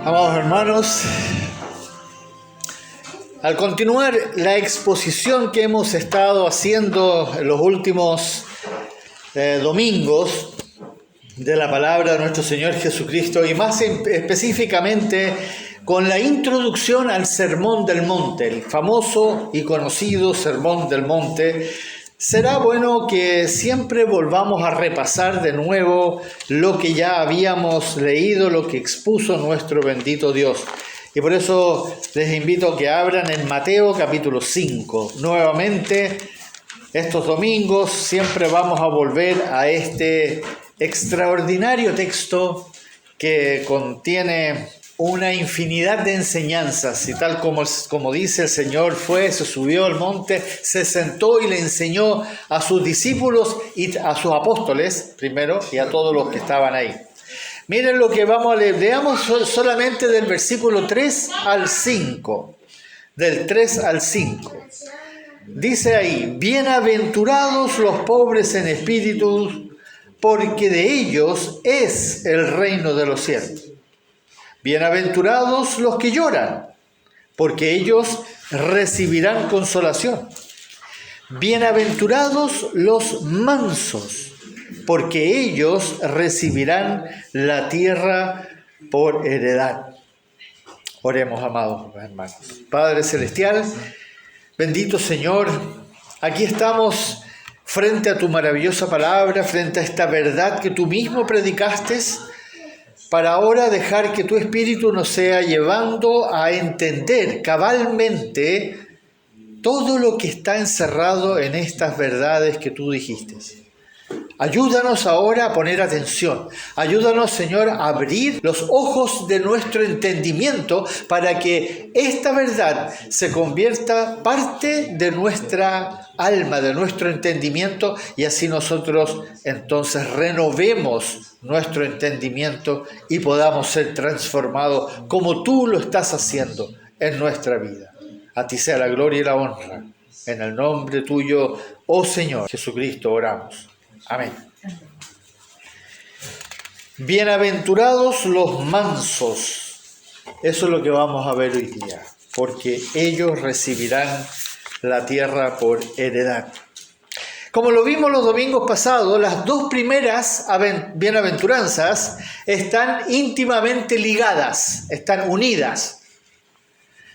Amados hermanos, al continuar la exposición que hemos estado haciendo en los últimos domingos de la palabra de nuestro Señor Jesucristo, y más específicamente con la introducción al Sermón del Monte, el famoso y conocido Sermón del Monte, será bueno que siempre volvamos a repasar de nuevo lo que ya habíamos leído, lo que expuso nuestro bendito Dios. Y por eso les invito a que abran en Mateo capítulo 5. Nuevamente, estos domingos siempre vamos a volver a este extraordinario texto que contiene una infinidad de enseñanzas, y tal como dice el Señor, se subió al monte, se sentó y le enseñó a sus discípulos y a sus apóstoles primero y a todos los que estaban ahí. Miren lo que vamos a leer, veamos solamente del versículo 3 al 5, del 3 al 5. Dice ahí: bienaventurados los pobres en espíritu, porque de ellos es el reino de los cielos. Bienaventurados los que lloran, porque ellos recibirán consolación. Bienaventurados los mansos, porque ellos recibirán la tierra por heredad. Oremos, amados hermanos. Padre Celestial, bendito Señor, aquí estamos frente a tu maravillosa palabra, frente a esta verdad que tú mismo predicaste, para ahora dejar que tu Espíritu nos sea llevando a entender cabalmente todo lo que está encerrado en estas verdades que tú dijiste. Ayúdanos ahora a poner atención. Ayúdanos, Señor, a abrir los ojos de nuestro entendimiento para que esta verdad se convierta parte de nuestra alma, de nuestro entendimiento, y así nosotros entonces renovemos nuestro entendimiento y podamos ser transformados como tú lo estás haciendo en nuestra vida. A ti sea la gloria y la honra. En el nombre tuyo, oh Señor Jesucristo, oramos. Amén. Bienaventurados los mansos. Eso es lo que vamos a ver hoy día, porque ellos recibirán la tierra por heredad. Como lo vimos los domingos pasados, las dos primeras bienaventuranzas están íntimamente ligadas, están unidas.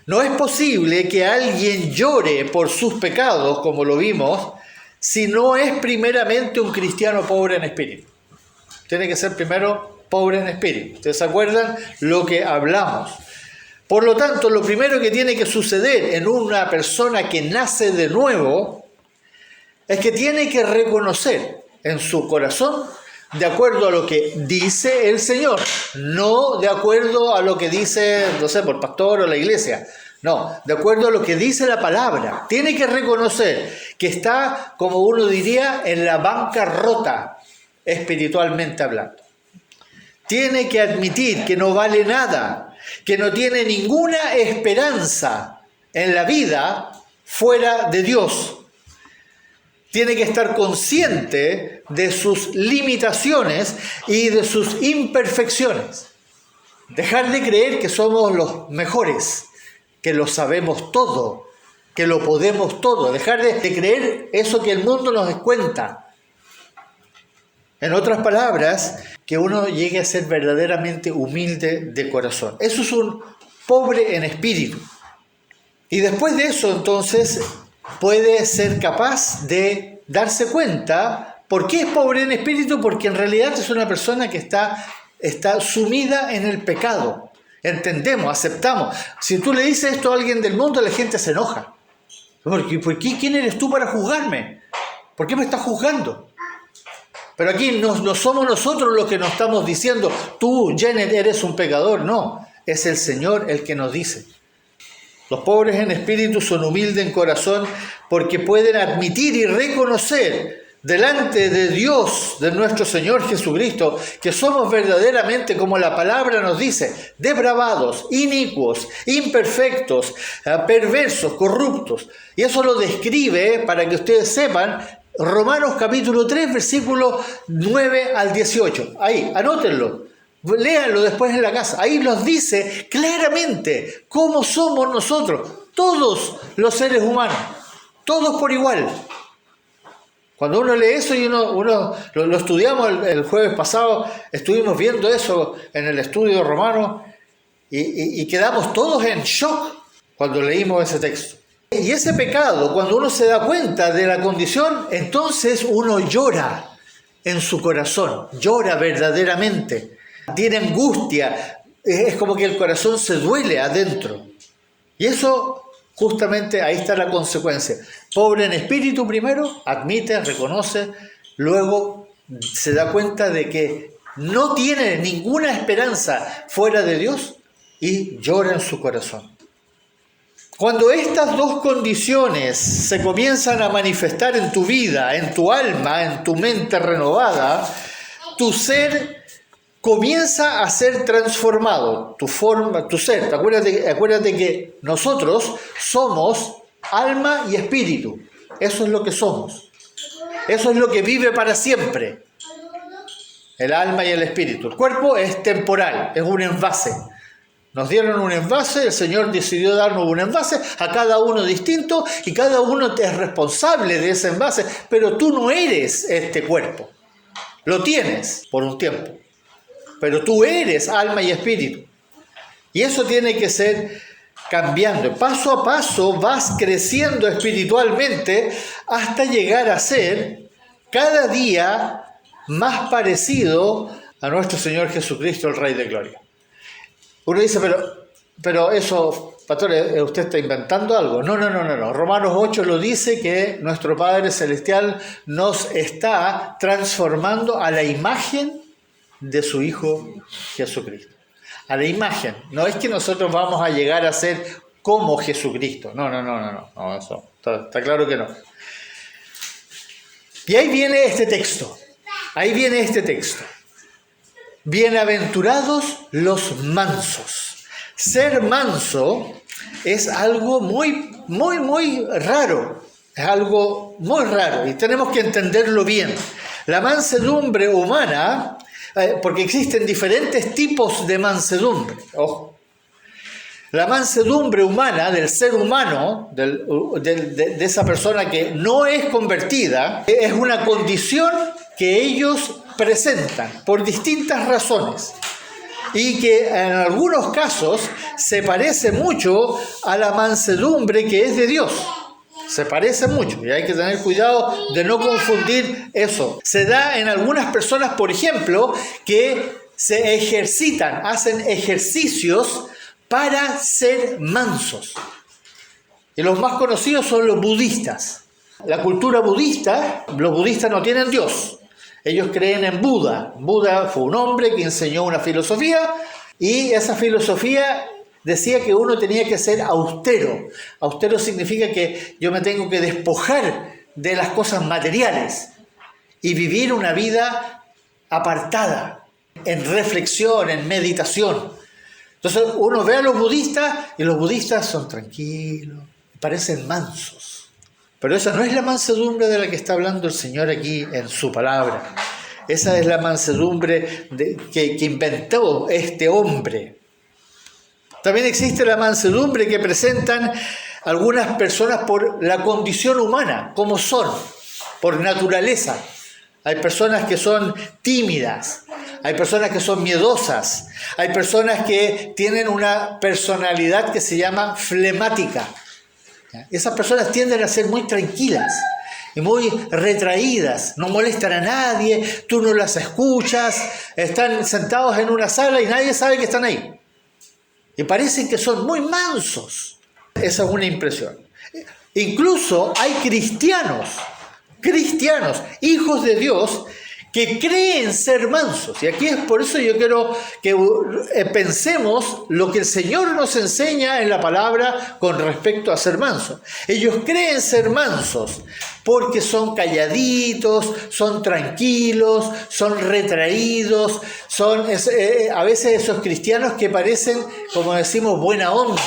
No es posible que alguien llore por sus pecados, como lo vimos, si no es primeramente un cristiano pobre en espíritu. Tiene que ser primero pobre en espíritu. ¿Ustedes se acuerdan lo que hablamos? Por lo tanto, lo primero que tiene que suceder en una persona que nace de nuevo es que tiene que reconocer en su corazón, de acuerdo a lo que dice el Señor, no de acuerdo a lo que dice, no sé, por pastor o la iglesia. No, de acuerdo a lo que dice la palabra. Tiene que reconocer que está, como uno diría, en la bancarrota, espiritualmente hablando. Tiene que admitir que no vale nada, que no tiene ninguna esperanza en la vida fuera de Dios. Tiene que estar consciente de sus limitaciones y de sus imperfecciones. Dejar de creer que somos los mejores, que lo sabemos todo, que lo podemos todo. Dejar de creer eso que el mundo nos cuenta. En otras palabras, que uno llegue a ser verdaderamente humilde de corazón. Eso es un pobre en espíritu. Y después de eso, entonces, puede ser capaz de darse cuenta. ¿Por qué es pobre en espíritu? Porque en realidad es una persona que está sumida en el pecado. Entendemos, aceptamos. Si tú le dices esto a alguien del mundo, la gente se enoja. ¿Por qué? ¿Quién eres tú para juzgarme? ¿Por qué me estás juzgando? Pero aquí no somos nosotros los que nos estamos diciendo, tú, Janet, eres un pecador. No, es el Señor el que nos dice. Los pobres en espíritu son humildes en corazón porque pueden admitir y reconocer delante de Dios, de nuestro Señor Jesucristo, que somos verdaderamente, como la palabra nos dice, depravados, inicuos, imperfectos, perversos, corruptos. Y eso lo describe, para que ustedes sepan, Romanos capítulo 3, versículos 9 al 18. Ahí, anótenlo. Léanlo después en la casa. Ahí nos dice claramente cómo somos nosotros, todos los seres humanos, todos por igual. Cuando uno lee eso y uno lo estudiamos el jueves pasado, estuvimos viendo eso en el estudio romano y quedamos todos en shock cuando leímos ese texto. Y ese pecado, cuando uno se da cuenta de la condición, entonces uno llora en su corazón, llora verdaderamente, tiene angustia, es como que el corazón se duele adentro. Y eso, justamente, ahí está la consecuencia. Pobre en espíritu primero, admite, reconoce, luego se da cuenta de que no tiene ninguna esperanza fuera de Dios y llora en su corazón. Cuando estas dos condiciones se comienzan a manifestar en tu vida, en tu alma, en tu mente renovada, tu ser comienza a ser transformado, tu ser. Acuérdate que nosotros somos alma y espíritu. Eso es lo que somos. Eso es lo que vive para siempre. El alma y el espíritu. El cuerpo es temporal, es un envase. Nos dieron un envase, el Señor decidió darnos un envase, a cada uno distinto, y cada uno es responsable de ese envase, pero tú no eres este cuerpo. Lo tienes por un tiempo, pero tú eres alma y espíritu. Y eso tiene que ser cambiando. Paso a paso vas creciendo espiritualmente hasta llegar a ser cada día más parecido a nuestro Señor Jesucristo, el Rey de Gloria. Uno dice, pero eso, pastor, ¿usted está inventando algo? No. Romanos 8 lo dice, que nuestro Padre Celestial nos está transformando a la imagen de su Hijo Jesucristo. A la imagen. No es que nosotros vamos a llegar a ser como Jesucristo. No, eso está claro que no. Y ahí viene este texto. Bienaventurados los mansos. Ser manso es algo muy raro. Es algo muy raro y tenemos que entenderlo bien. La mansedumbre humana, porque existen diferentes tipos de mansedumbre. Ojo. La mansedumbre humana, del ser humano, de esa persona que no es convertida, es una condición que ellos presentan por distintas razones y que en algunos casos se parece mucho a la mansedumbre que es de Dios. Se parece mucho y hay que tener cuidado de no confundir eso. Se da en algunas personas, por ejemplo, que se ejercitan, hacen ejercicios para ser mansos. Y los más conocidos son los budistas. La cultura budista, los budistas no tienen Dios. Ellos creen en Buda. Buda fue un hombre que enseñó una filosofía y esa filosofía decía que uno tenía que ser austero. Austero significa que yo me tengo que despojar de las cosas materiales y vivir una vida apartada, en reflexión, en meditación. Entonces uno ve a los budistas y los budistas son tranquilos, parecen mansos. Pero esa no es la mansedumbre de la que está hablando el Señor aquí en su palabra. Esa es la mansedumbre que inventó este hombre. También existe la mansedumbre que presentan algunas personas por la condición humana, como son, por naturaleza. Hay personas que son tímidas, hay personas que son miedosas, hay personas que tienen una personalidad que se llama flemática. Esas personas tienden a ser muy tranquilas y muy retraídas, no molestan a nadie, tú no las escuchas, están sentados en una sala y nadie sabe que están ahí. Y parecen que son muy mansos. Esa es una impresión. Incluso hay cristianos, hijos de Dios, que creen ser mansos. Y aquí es por eso yo quiero que pensemos lo que el Señor nos enseña en la palabra con respecto a ser mansos. Ellos creen ser mansos porque son calladitos, son tranquilos, son retraídos, son a veces esos cristianos que parecen, como decimos, buena onda,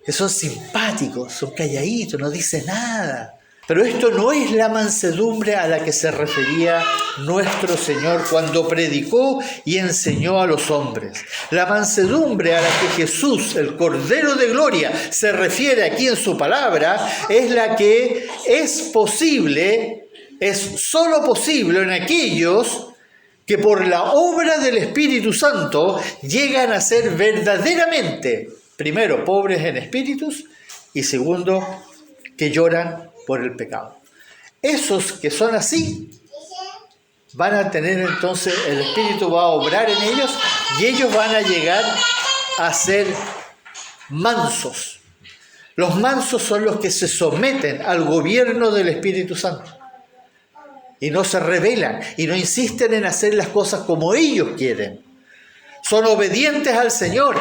que son simpáticos, son calladitos, no dicen nada. Pero esto no es la mansedumbre a la que se refería nuestro Señor cuando predicó y enseñó a los hombres. La mansedumbre a la que Jesús, el Cordero de Gloria, se refiere aquí en su palabra, es la que es posible, es solo posible en aquellos que por la obra del Espíritu Santo llegan a ser verdaderamente, primero, pobres en espíritus y segundo, que lloran por el pecado. Esos que son así van a tener entonces, el Espíritu va a obrar en ellos y ellos van a llegar a ser mansos. Los mansos son los que se someten al gobierno del Espíritu Santo y no se rebelan y no insisten en hacer las cosas como ellos quieren. Son obedientes al Señor.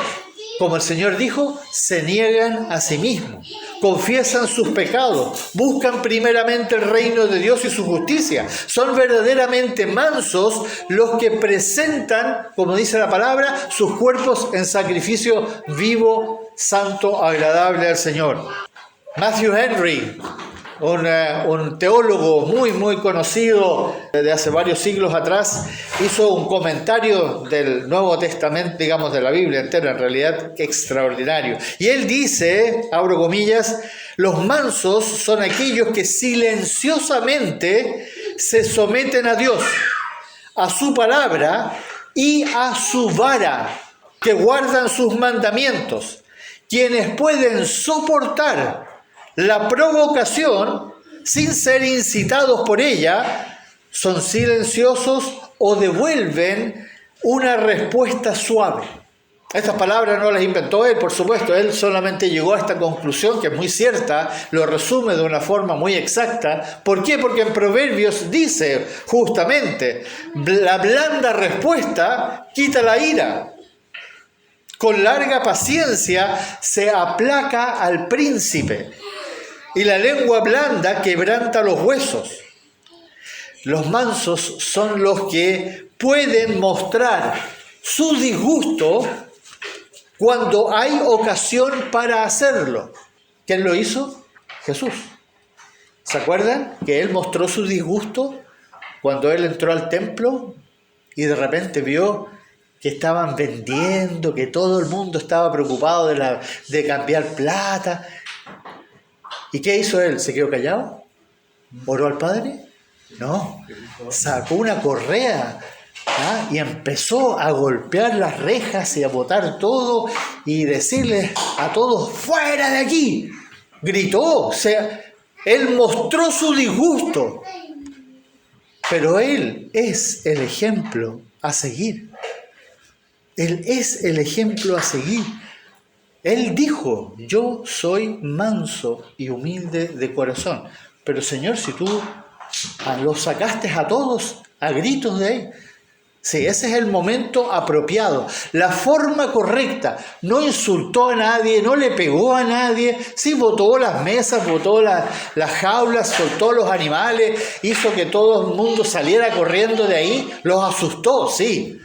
Como el Señor dijo, se niegan a sí mismos, confiesan sus pecados, buscan primeramente el reino de Dios y su justicia. Son verdaderamente mansos los que presentan, como dice la palabra, sus cuerpos en sacrificio vivo, santo, agradable al Señor. Matthew Henry, un teólogo muy conocido de hace varios siglos atrás, hizo un comentario del Nuevo Testamento, digamos de la Biblia entera, en realidad extraordinario. Y él dice, abro comillas, los mansos son aquellos que silenciosamente se someten a Dios, a su palabra y a su vara, que guardan sus mandamientos, quienes pueden soportar la provocación sin ser incitados por ella, son silenciosos o devuelven una respuesta suave. Estas palabras no las inventó él, por supuesto, él solamente llegó a esta conclusión que es muy cierta, lo resume de una forma muy exacta. ¿Por qué? Porque en Proverbios dice justamente, la blanda respuesta quita la ira. Con larga paciencia se aplaca al príncipe. Y la lengua blanda quebranta los huesos. Los mansos son los que pueden mostrar su disgusto cuando hay ocasión para hacerlo. ¿Quién lo hizo? Jesús. ¿Se acuerdan que Él mostró su disgusto cuando Él entró al templo y de repente vio que estaban vendiendo, que todo el mundo estaba preocupado de cambiar plata? ¿Y qué hizo Él? ¿Se quedó callado? ¿Oró al Padre? No. Sacó una correa y empezó a golpear las rejas y a botar todo y decirles a todos, ¡fuera de aquí! Gritó, Él mostró su disgusto. Pero Él es el ejemplo a seguir. Él es el ejemplo a seguir. Él dijo, yo soy manso y humilde de corazón. Pero Señor, si tú los sacaste a todos a gritos de ahí. Sí, ese es el momento apropiado, la forma correcta. No insultó a nadie, no le pegó a nadie. Sí, botó las mesas, botó las jaulas, soltó los animales, hizo que todo el mundo saliera corriendo de ahí. Los asustó, sí.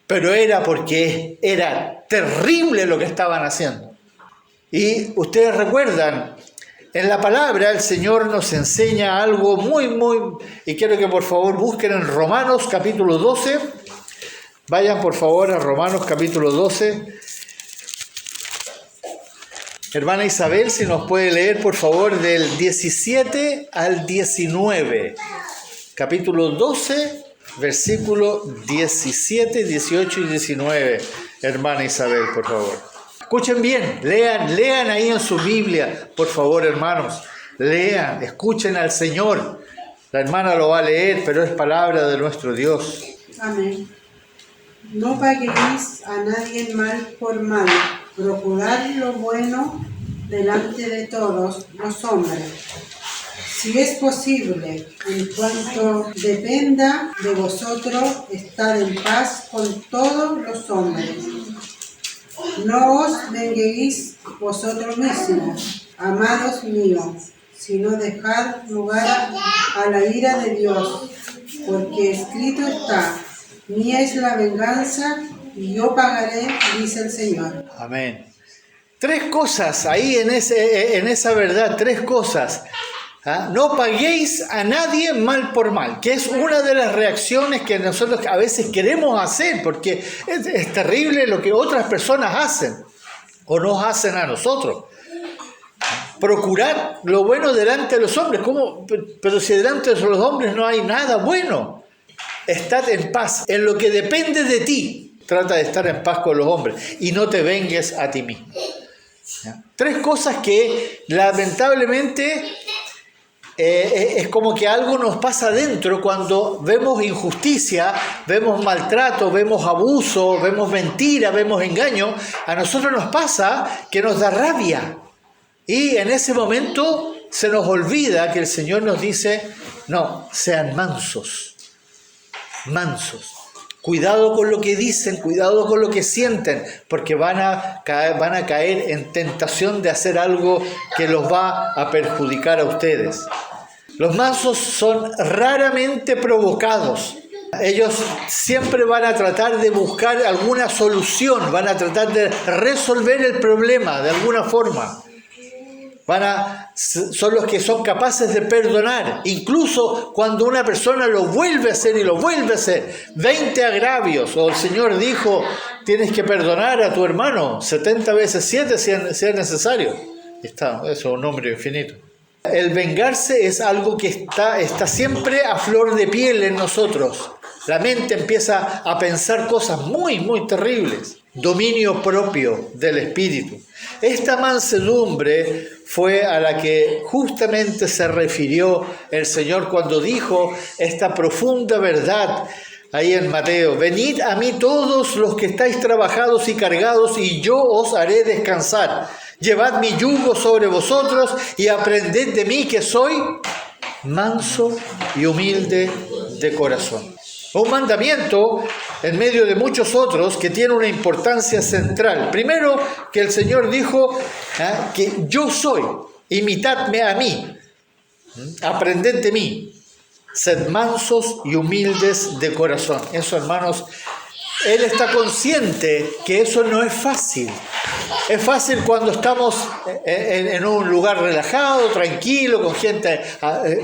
Pero era porque era terrible lo que estaban haciendo. Y ustedes recuerdan, en la palabra el Señor nos enseña algo muy, y quiero que por favor busquen en Romanos capítulo 12, vayan por favor a Romanos capítulo 12. Hermana Isabel, si nos puede leer por favor del 17 al 19, capítulo 12, versículo 17, 18 y 19, hermana Isabel, por favor. Escuchen bien, lean ahí en su Biblia, por favor, hermanos. Lean, escuchen al Señor. La hermana lo va a leer, pero es palabra de nuestro Dios. Amén. No paguéis a nadie mal por mal. Procurad lo bueno delante de todos los hombres. Si es posible, en cuanto dependa de vosotros, estad en paz con todos los hombres. No os venguéis vosotros mismos, amados míos, sino dejad lugar a la ira de Dios, porque escrito está, mía es la venganza y yo pagaré, dice el Señor. Amén. Tres cosas ahí en esa verdad, tres cosas. No paguéis a nadie mal por mal, que es una de las reacciones que nosotros a veces queremos hacer, porque es terrible lo que otras personas hacen o nos hacen a nosotros. Procurar lo bueno delante de los hombres. ¿Cómo? Pero si delante de los hombres no hay nada bueno. Estad en paz. En lo que depende de ti, trata de estar en paz con los hombres y no te vengues a ti mismo. ¿Ya? 3 cosas que lamentablemente es como que algo nos pasa adentro cuando vemos injusticia, vemos maltrato, vemos abuso, vemos mentira, vemos engaño. A nosotros nos pasa que nos da rabia. Y en ese momento se nos olvida que el Señor nos dice, no, sean mansos. Mansos. Cuidado con lo que dicen, cuidado con lo que sienten, porque van a caer en tentación de hacer algo que los va a perjudicar a ustedes. Los mansos son raramente provocados. Ellos siempre van a tratar de buscar alguna solución, van a tratar de resolver el problema de alguna forma. Son los que son capaces de perdonar, incluso cuando una persona lo vuelve a hacer y lo vuelve a hacer. 20 agravios, o el Señor dijo, tienes que perdonar a tu hermano 70 veces 7 si es necesario. Eso es un número infinito. El vengarse es algo que está siempre a flor de piel en nosotros. La mente empieza a pensar cosas muy, muy terribles. Dominio propio del espíritu. Esta mansedumbre fue a la que justamente se refirió el Señor cuando dijo esta profunda verdad ahí en Mateo. Venid a mí todos los que estáis trabajados y cargados y yo os haré descansar. Llevad mi yugo sobre vosotros y aprended de mí que soy manso y humilde de corazón. Un mandamiento en medio de muchos otros que tiene una importancia central. Primero, que el Señor dijo que yo soy, imitadme a mí, aprended de mí, sed mansos y humildes de corazón. Eso, hermanos, Él está consciente que eso no es fácil. Es fácil cuando estamos en un lugar relajado, tranquilo, con gente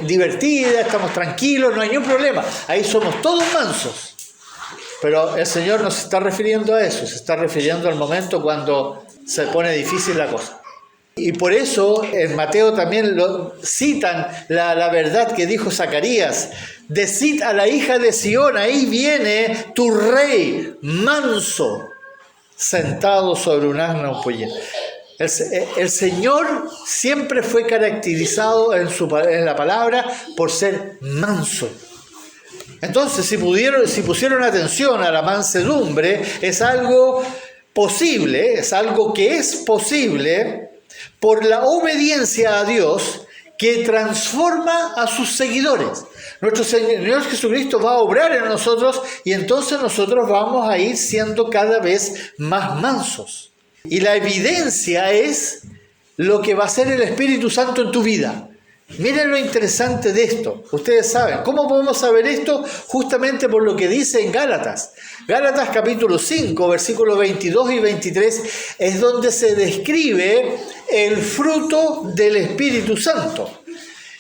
divertida, estamos tranquilos, no hay ningún problema. Ahí somos todos mansos. Pero el Señor no se está refiriendo a eso, se está refiriendo al momento cuando se pone difícil la cosa. Y por eso en Mateo también citan la verdad que dijo Zacarías. Decid a la hija de Sión, ahí viene tu rey, manso, sentado sobre un asno pollino. El Señor siempre fue caracterizado en la palabra por ser manso. Entonces, si pusieron atención a la mansedumbre, es algo posible, es algo que es posible por la obediencia a Dios que transforma a sus seguidores. Nuestro Señor Jesucristo va a obrar en nosotros y entonces nosotros vamos a ir siendo cada vez más mansos. Y la evidencia es lo que va a hacer el Espíritu Santo en tu vida. Miren lo interesante de esto. Ustedes saben, ¿cómo podemos saber esto? Justamente por lo que dice en Gálatas. Gálatas capítulo 5, versículos 22 y 23, es donde se describe el fruto del Espíritu Santo.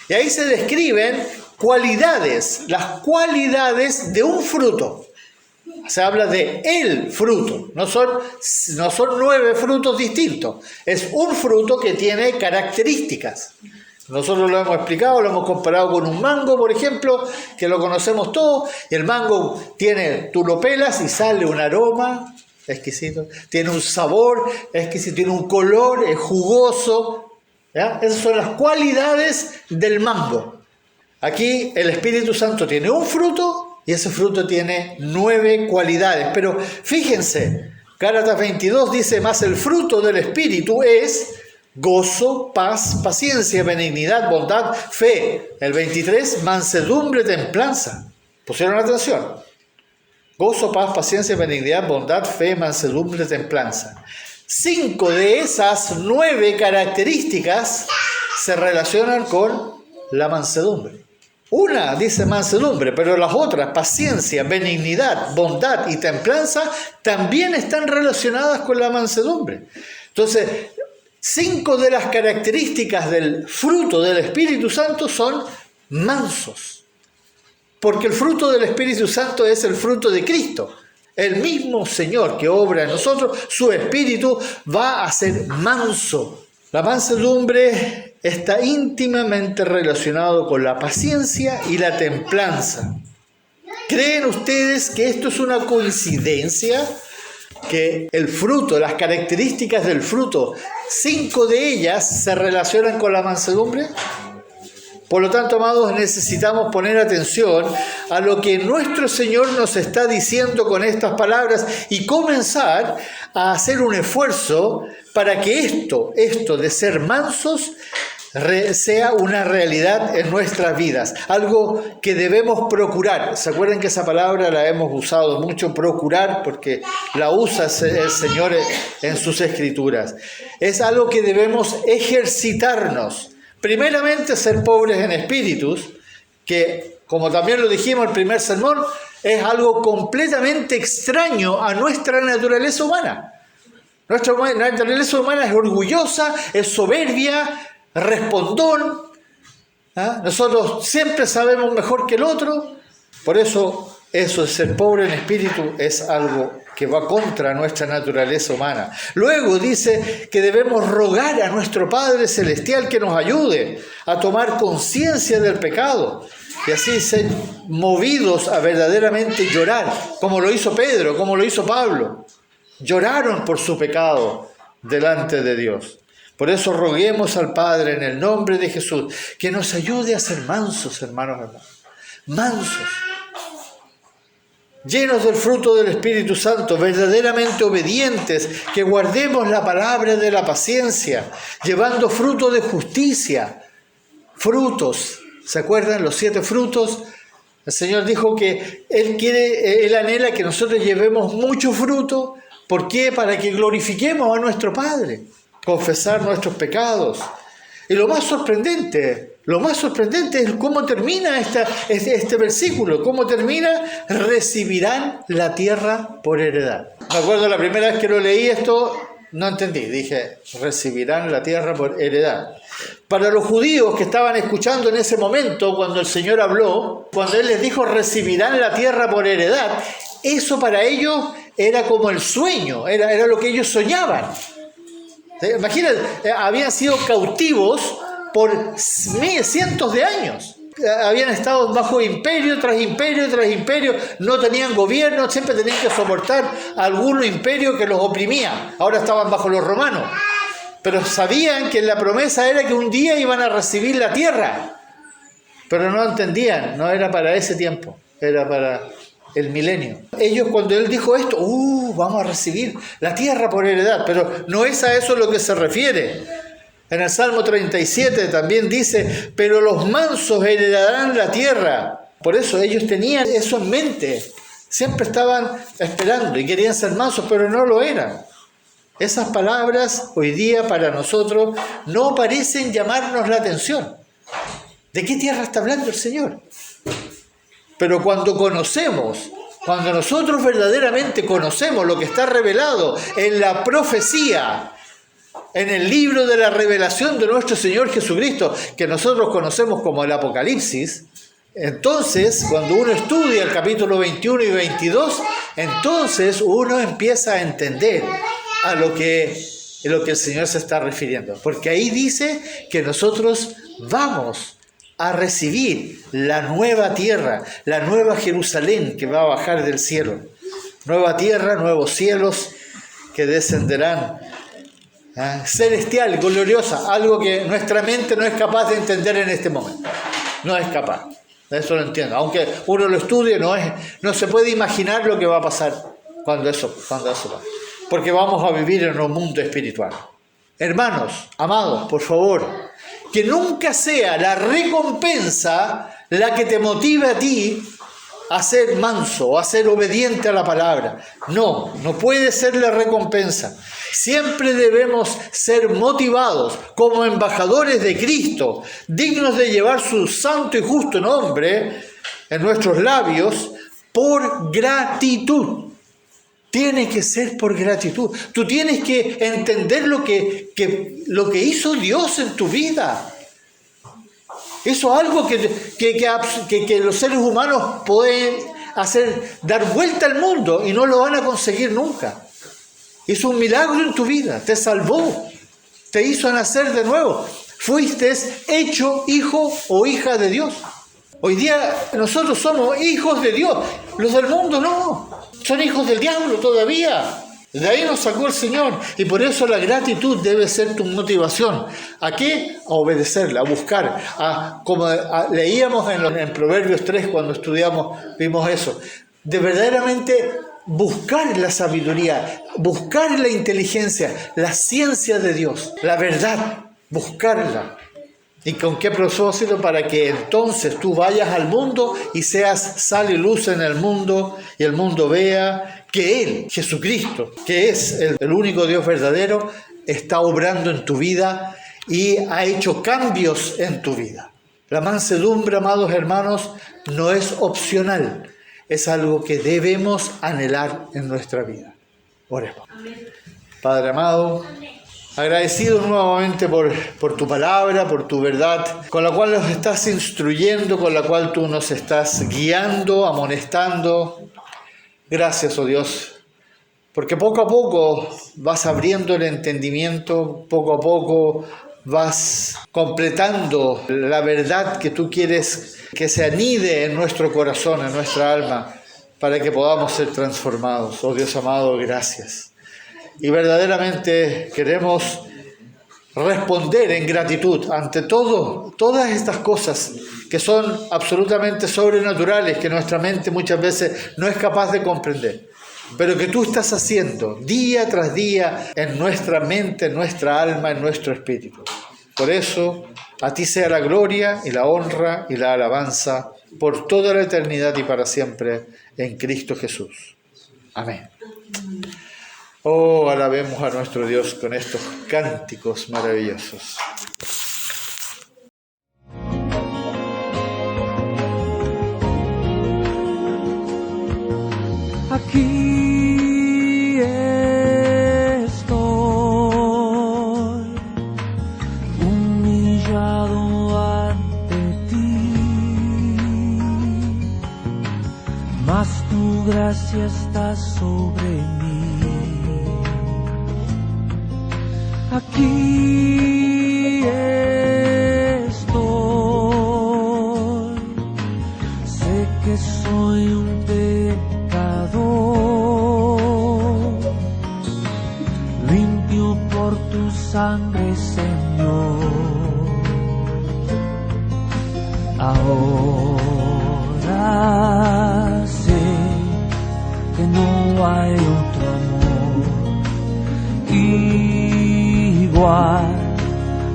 Y ahí se describen cualidades, las cualidades de un fruto. Se habla de el fruto, no son 9 frutos distintos. Es un fruto que tiene características. Nosotros lo hemos explicado, lo hemos comparado con un mango, por ejemplo, que lo conocemos todos. Y el mango tú lo pelas y sale un aroma exquisito, tiene un sabor exquisito, tiene un color, es jugoso. ¿Ya? Esas son las cualidades del mango. Aquí el Espíritu Santo tiene un fruto y ese fruto tiene 9 cualidades. Pero fíjense, Gálatas 22 dice, más el fruto del Espíritu es gozo, paz, paciencia, benignidad, bondad, fe. El 23, mansedumbre, templanza. ¿Pusieron atención? Gozo, paz, paciencia, benignidad, bondad, fe, mansedumbre, templanza. 5 de esas 9 características se relacionan con la mansedumbre. Una dice mansedumbre, pero las otras, paciencia, benignidad, bondad y templanza, también están relacionadas con la mansedumbre. Entonces, 5 de las características del fruto del Espíritu Santo son mansos. Porque el fruto del Espíritu Santo es el fruto de Cristo. El mismo Señor que obra en nosotros, su Espíritu va a ser manso. La mansedumbre está íntimamente relacionado con la paciencia y la templanza. ¿Creen ustedes que esto es una coincidencia? Que el fruto, las características del fruto, 5 de ellas se relacionan con la mansedumbre. Por lo tanto, amados, necesitamos poner atención a lo que nuestro Señor nos está diciendo con estas palabras y comenzar a hacer un esfuerzo para que esto de ser mansos sea una realidad en nuestras vidas, algo que debemos procurar. ¿Se acuerdan que esa palabra la hemos usado mucho, procurar, porque la usa el Señor en sus Escrituras? Es algo que debemos ejercitarnos. Primeramente, ser pobres en espíritus, que, como también lo dijimos en el primer sermón, es algo completamente extraño a nuestra naturaleza humana. Nuestra naturaleza humana es orgullosa, es soberbia, respondón. Nosotros siempre sabemos mejor que el otro. Por eso de ser pobre en espíritu es algo que va contra nuestra naturaleza humana. Luego dice que debemos rogar a nuestro Padre Celestial que nos ayude a tomar conciencia del pecado y así ser movidos a verdaderamente llorar, como lo hizo Pedro, como lo hizo Pablo. Lloraron por su pecado delante de Dios. Por eso roguemos al Padre en el nombre de Jesús que nos ayude a ser mansos, hermanos. Mansos. Llenos del fruto del Espíritu Santo, verdaderamente obedientes, que guardemos la palabra de la paciencia, llevando fruto de justicia. Frutos, ¿se acuerdan? Los 7 frutos. El Señor dijo que Él anhela que nosotros llevemos mucho fruto. ¿Por qué? Para que glorifiquemos a nuestro Padre, confesar nuestros pecados. Y lo más sorprendente es cómo termina este versículo. ¿Cómo termina? Recibirán la tierra por heredad. Me acuerdo la primera vez que lo leí esto, no entendí. Dije, recibirán la tierra por heredad. Para los judíos que estaban escuchando en ese momento, cuando el Señor habló, cuando Él les dijo, recibirán la tierra por heredad, eso para ellos era como el sueño, era lo que ellos soñaban. Imagínense, habían sido cautivos por cientos de años. Habían estado bajo imperio tras imperio tras imperio. No tenían gobierno, siempre tenían que soportar algún imperio que los oprimía. Ahora estaban bajo los romanos. Pero sabían que la promesa era que un día iban a recibir la tierra. Pero no entendían, no era para ese tiempo, era para el milenio. Ellos, cuando Él dijo esto, vamos a recibir la tierra por heredad, pero no es a eso lo que se refiere. En el Salmo 37 también dice, pero los mansos heredarán la tierra. Por eso ellos tenían eso en mente. Siempre estaban esperando y querían ser mansos, pero no lo eran. Esas palabras hoy día para nosotros no parecen llamarnos la atención. ¿De qué tierra está hablando el Señor? Pero cuando nosotros verdaderamente conocemos lo que está revelado en la profecía, en el libro de la revelación de nuestro Señor Jesucristo, que nosotros conocemos como el Apocalipsis, entonces, cuando uno estudia el capítulo 21 y 22, entonces uno empieza a entender a lo que el Señor se está refiriendo. Porque ahí dice que nosotros vamos a recibir la nueva tierra, la nueva Jerusalén que va a bajar del cielo. Nueva tierra, nuevos cielos que descenderán. Celestial, gloriosa, algo que nuestra mente no es capaz de entender en este momento. No es capaz. Eso lo entiendo. Aunque uno lo estudie, no se puede imaginar lo que va a pasar cuando eso pasa. Porque vamos a vivir en un mundo espiritual. Hermanos, amados, por favor, que nunca sea la recompensa la que te motive a ti a ser manso, a ser obediente a la palabra. No puede ser la recompensa. Siempre debemos ser motivados como embajadores de Cristo, dignos de llevar su santo y justo nombre en nuestros labios por gratitud. tiene que ser por gratitud. Tú tienes que entender lo que hizo Dios en tu vida. Eso es algo que los seres humanos pueden hacer, dar vuelta al mundo y no lo van a conseguir nunca. Hizo un milagro en tu vida, te salvó, te hizo nacer de nuevo. Fuiste hecho hijo o hija de Dios. Hoy día nosotros somos hijos de Dios, los del mundo no, son hijos del diablo todavía. De ahí nos sacó el Señor y por eso la gratitud debe ser tu motivación. ¿A qué? A obedecerla, a buscar. Como leíamos en Proverbios 3 cuando estudiamos, vimos eso. De verdaderamente buscar la sabiduría, buscar la inteligencia, la ciencia de Dios, la verdad, buscarla. ¿Y con qué propósito? Para que entonces tú vayas al mundo y seas sal y luz en el mundo y el mundo vea que Él, Jesucristo, que es el único Dios verdadero, está obrando en tu vida y ha hecho cambios en tu vida. La mansedumbre, amados hermanos, no es opcional, es algo que debemos anhelar en nuestra vida. Oremos. Amén. Padre amado, agradecidos nuevamente por tu palabra, por tu verdad, con la cual nos estás instruyendo, con la cual tú nos estás guiando, amonestando. Gracias, oh Dios, porque poco a poco vas abriendo el entendimiento, poco a poco vas completando la verdad que tú quieres que se anide en nuestro corazón, en nuestra alma, para que podamos ser transformados. Oh Dios amado, gracias. Y verdaderamente queremos responder en gratitud ante todas estas cosas que son absolutamente sobrenaturales, que nuestra mente muchas veces no es capaz de comprender, pero que tú estás haciendo día tras día en nuestra mente, en nuestra alma, en nuestro espíritu. Por eso, a ti sea la gloria y la honra y la alabanza por toda la eternidad y para siempre en Cristo Jesús. Amén. Oh, alabemos a nuestro Dios con estos cánticos maravillosos. Aquí estoy, humillado ante ti, mas tu gracia está sobre mí. Aquí estoy, sé que soy un pecador, limpio por tu sangre, Señor. Ahora sé que no hay otro amor igual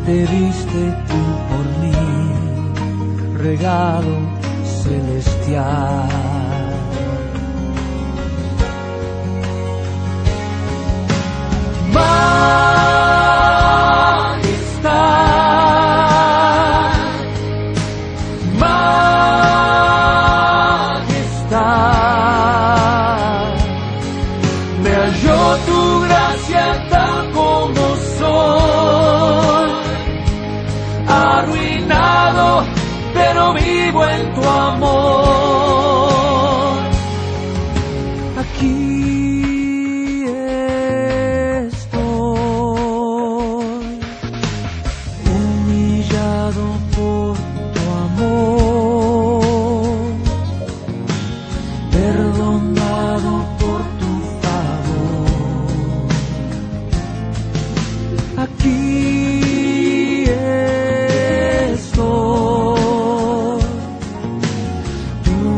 te diste tú por mí, regalo celestial. Vivo en tu amor. Aquí estoy, humillado por tu amor, perdonado por tu favor. Aquí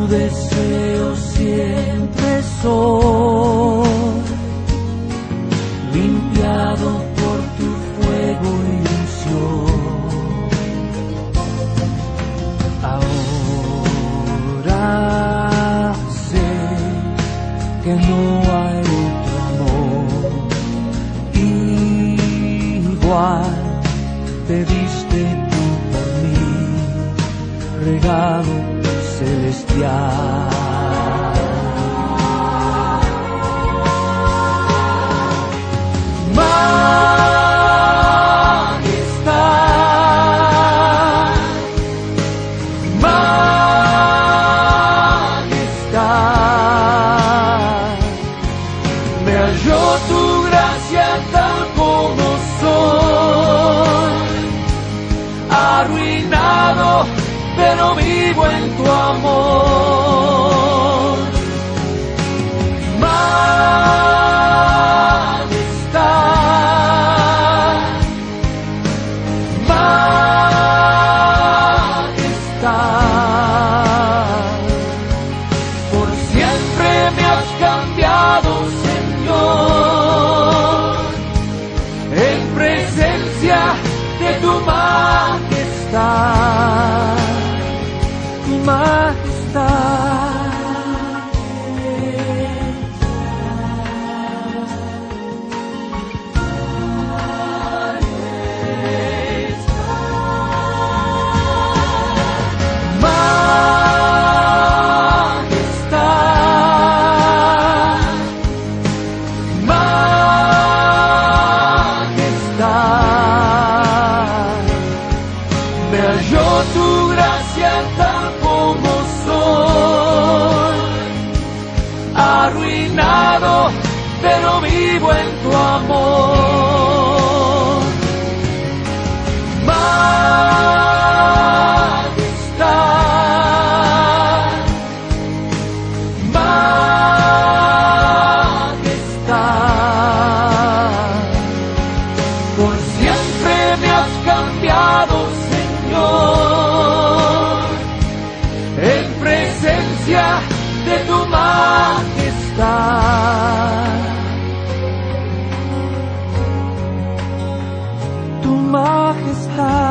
deseo siempre soy, limpiado por tu fuego y unción. Ahora sé que no hay otro amor igual te diste tú por mí, regalo celestial. Majestad, majestad, me halló tu gracia tal como soy, arruinado, pero vivo en tu amor. Majestad, majestad, por siempre me has cambiado, Señor, en presencia de tu majestad, tu majestad. Me halló tu gracia tal como soy, arruinado, pero vivo en tu amor. Majestad, majestad, por siempre me has cambiado, en presencia de tu majestad, tu majestad.